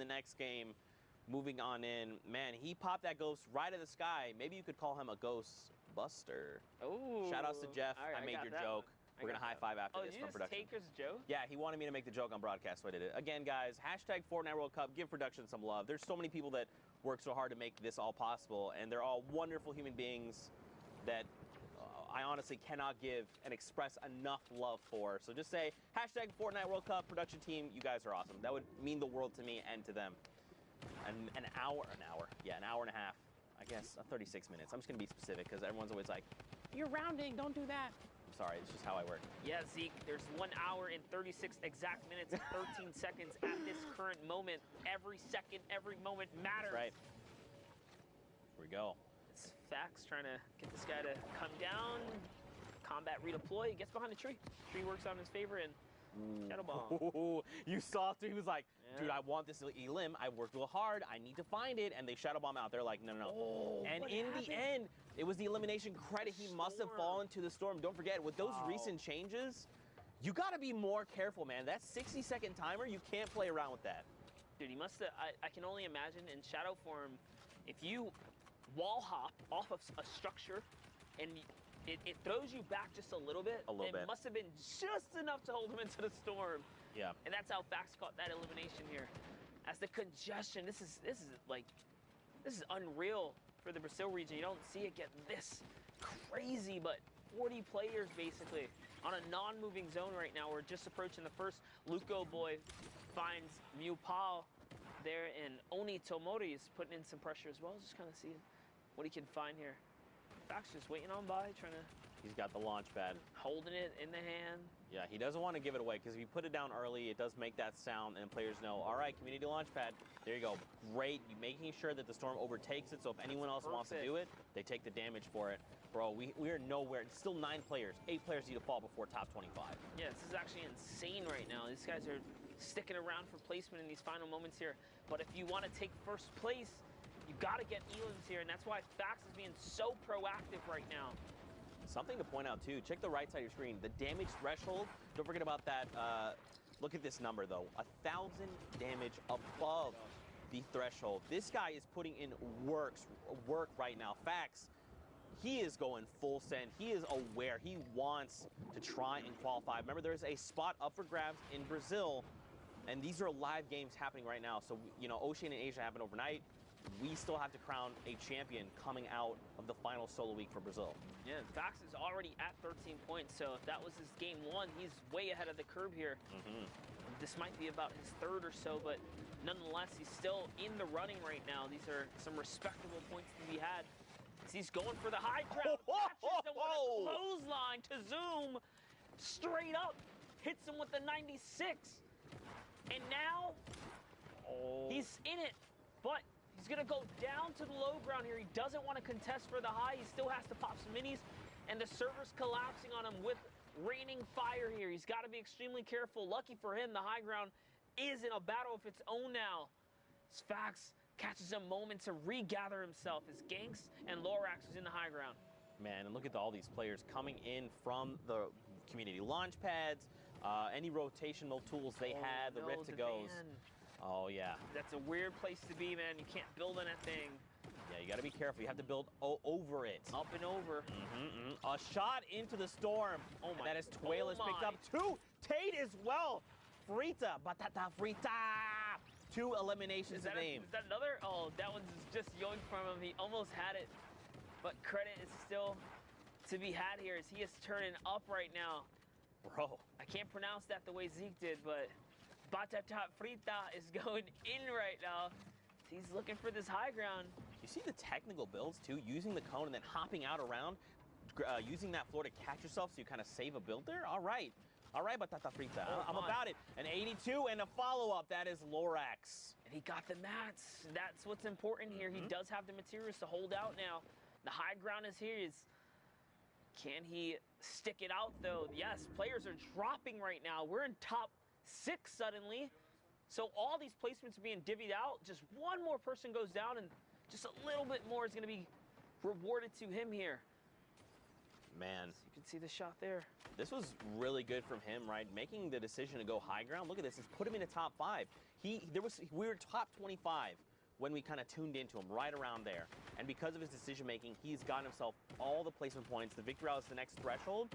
next game, moving on in. Man, he popped that ghost right out of the sky. Maybe you could call him a ghost buster. Oh. Shout outs to Jeff. Right, I made your joke. We're going to high five after this from production. Oh, you just take his joke? Yeah, he wanted me to make the joke on broadcast, so I did it. Again, guys, hashtag Fortnite World Cup. Give production some love. There's so many people that work so hard to make this all possible, and they're all wonderful human beings that I honestly cannot give and express enough love for. So just say, hashtag Fortnite World Cup production team. You guys are awesome. That would mean the world to me and to them. And an hour and a half. I guess 36 minutes. I'm just going to be specific because everyone's always like, you're rounding, don't do that. I'm sorry, it's just how I work. Yeah, Zeke, there's 1 hour and 36 exact minutes and 13 seconds at this current moment. Every second, every moment matters. That's right. Here we go. It's Fax trying to get this guy to come down. Combat redeploy. He gets behind the tree. Tree works out in his favor and Shadow Bomb. Ooh, you saw through. He was like, dude, I want this elim. I worked real hard. I need to find it. And they Shadow Bomb out. They're like, no, no, no. Oh, and in the end, it was the elimination credit. He must have fallen to the storm. Don't forget, with those recent changes, you got to be more careful, man. That 60-second timer, you can't play around with that. Dude, he must have. I can only imagine in shadow form, if you wall hop off of a structure and it throws you back just a little bit. It must have been just enough to hold him into the storm. Yeah. And that's how Fax caught that elimination here. As the congestion, this is unreal for the Brazil region. You don't see it get this crazy, but 40 players basically on a non-moving zone right now. We're just approaching the first. Luco boy finds Mew Pao there, and Oni Tomori is putting in some pressure as well. Just kind of seeing what he can find here. Fax just waiting on by, trying to... He's got the launch pad. Holding it in the hand. Yeah, he doesn't want to give it away, because if you put it down early, it does make that sound, and players know, all right, community launch pad, there you go. Great, you're making sure that the storm overtakes it, so if anyone else wants to do it, they take the damage for it. Bro, we are nowhere. It's still 9 players. 8 players need to fall before top 25. Yeah, this is actually insane right now. These guys are sticking around for placement in these final moments here. But if you want to take first place, you got to get elims here, and that's why Fax is being so proactive right now. Something to point out, too, check the right side of your screen. The damage threshold, don't forget about that. Look at this number, though. 1,000 damage above the threshold. This guy is putting in work right now. Fax, he is going full send. He is aware. He wants to try and qualify. Remember, there's a spot up for grabs in Brazil, and these are live games happening right now. So, you know, Oceania and Asia happen overnight. We still have to crown a champion coming out of the final solo week for Brazil. Yeah, Fax is already at 13 points, so if that was his game 1, he's way ahead of the curve here. This might be about his 3rd or so, but nonetheless, he's still in the running right now. These are some respectable points to be had. So he's going for the high ground, catches him with a clothesline to Zoom, straight up, hits him with the 96. And now, he's in it, but he's going to go down to the low ground here. He doesn't want to contest for the high. He still has to pop some minis, and the server's collapsing on him with raining fire here. He's got to be extremely careful. Lucky for him, the high ground is in a battle of its own now. Fax catches a moment to regather himself as Ganks and Lorax is in the high ground. Man, and look at all these players coming in from the community launch pads, any rotational tools they had, the Rift to Goes. Oh, yeah. That's a weird place to be, man. You can't build on that thing. Yeah, you got to be careful. You have to build over it. Up and over. A shot into the storm. Oh, my. And that is Tuela is picked up. 2. Tate as well. Frita. Batata Frita. 2 eliminations of aim. Is that another? Oh, that one's just yoinked from him. He almost had it. But credit is still to be had here as he is turning up right now. Bro. I can't pronounce that the way Zeke did, but Batata Frita is going in right now. He's looking for this high ground. You see the technical builds, too? Using the cone and then hopping out around, using that floor to catch yourself so you kind of save a build there? All right. All right, Batata Frita. I'm about it. An 82 and a follow-up. That is Lorax. And he got the mats. That's what's important here. He does have the materials to hold out now. The high ground is here. Can he stick it out, though? Yes, players are dropping right now. We're in top 6 suddenly. So all these placements are being divvied out. Just one more person goes down, and just a little bit more is going to be rewarded to him here. Man. So you can see the shot there. This was really good from him, right? Making the decision to go high ground. Look at this. It's put him in the top 5. we were top 25 when we kind of tuned into him, right around there. And because of his decision making, he's gotten himself all the placement points. The victory route is the next threshold.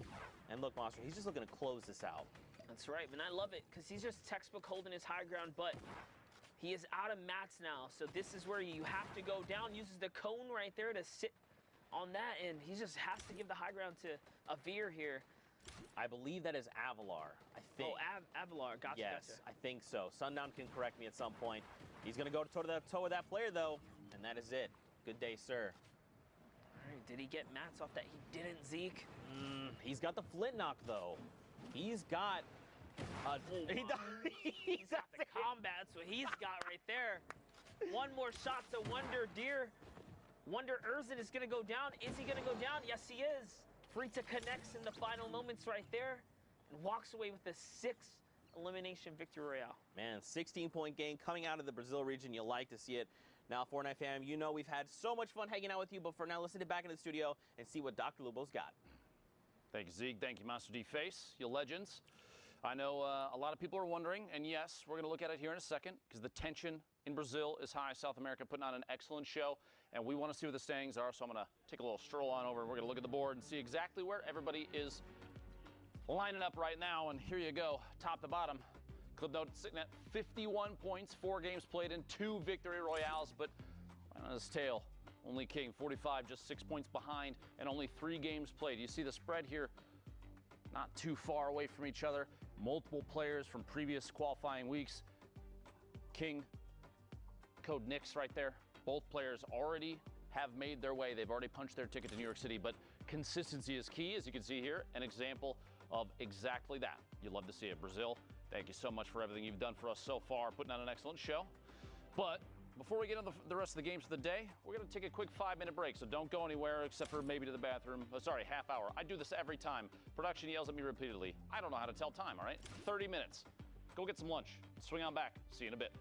And look, Monster, he's just looking to close this out. That's right, and I love it because he's just textbook holding his high ground, but he is out of mats now. So this is where you have to go down, uses the cone right there to sit on that, and he just has to give the high ground to Avir here. I believe that is Avalar, I think. Oh, Avalar, gotcha, yes, gotcha. I think so. Sundown can correct me at some point. He's going to go toe-to-toe with that player, though, and that is it. Good day, sir. All right, did he get mats off that? He didn't, Zeke. He's got the flint knock, though. He's got... He's got the combat. That's what he's got right there. One more shot to Wonder Urzen is going to go down. Is he going to go down? Yes, he is. Frita connects in the final moments right there and walks away with the 6th elimination victory royale. Man, 16-point game coming out of the Brazil region. You like to see it. Now, Fortnite fam, you know we've had so much fun hanging out with you, but for now, let's sit back in the studio and see what Dr. Lubo's got. Thank you, Zeke. Thank you, Master D Face, you legends. I know a lot of people are wondering, and yes, we're going to look at it here in a second because the tension in Brazil is high. South America putting on an excellent show, and we want to see what the standings are, so I'm going to take a little stroll on over, and we're going to look at the board and see exactly where everybody is lining up right now, and here you go, top to bottom. Club Note sitting at 51 points, 4 games played in 2 victory royales, but right on his tail, only King, 45, just 6 points behind, and only 3 games played. You see the spread here, not too far away from each other. Multiple players from previous qualifying weeks. King, code Knicks right there. Both players already have made their way. They've already punched their ticket to New York City, but consistency is key, as you can see here, an example of exactly that. You love to see it. Brazil, thank you so much for everything you've done for us so far, putting on an excellent show. But before we get into the rest of the games of the day, we're going to take a quick 5-minute break, so don't go anywhere except for maybe to the bathroom. Sorry, half hour. I do this every time. Production yells at me repeatedly. I don't know how to tell time, all right? 30 minutes. Go get some lunch. Swing on back. See you in a bit.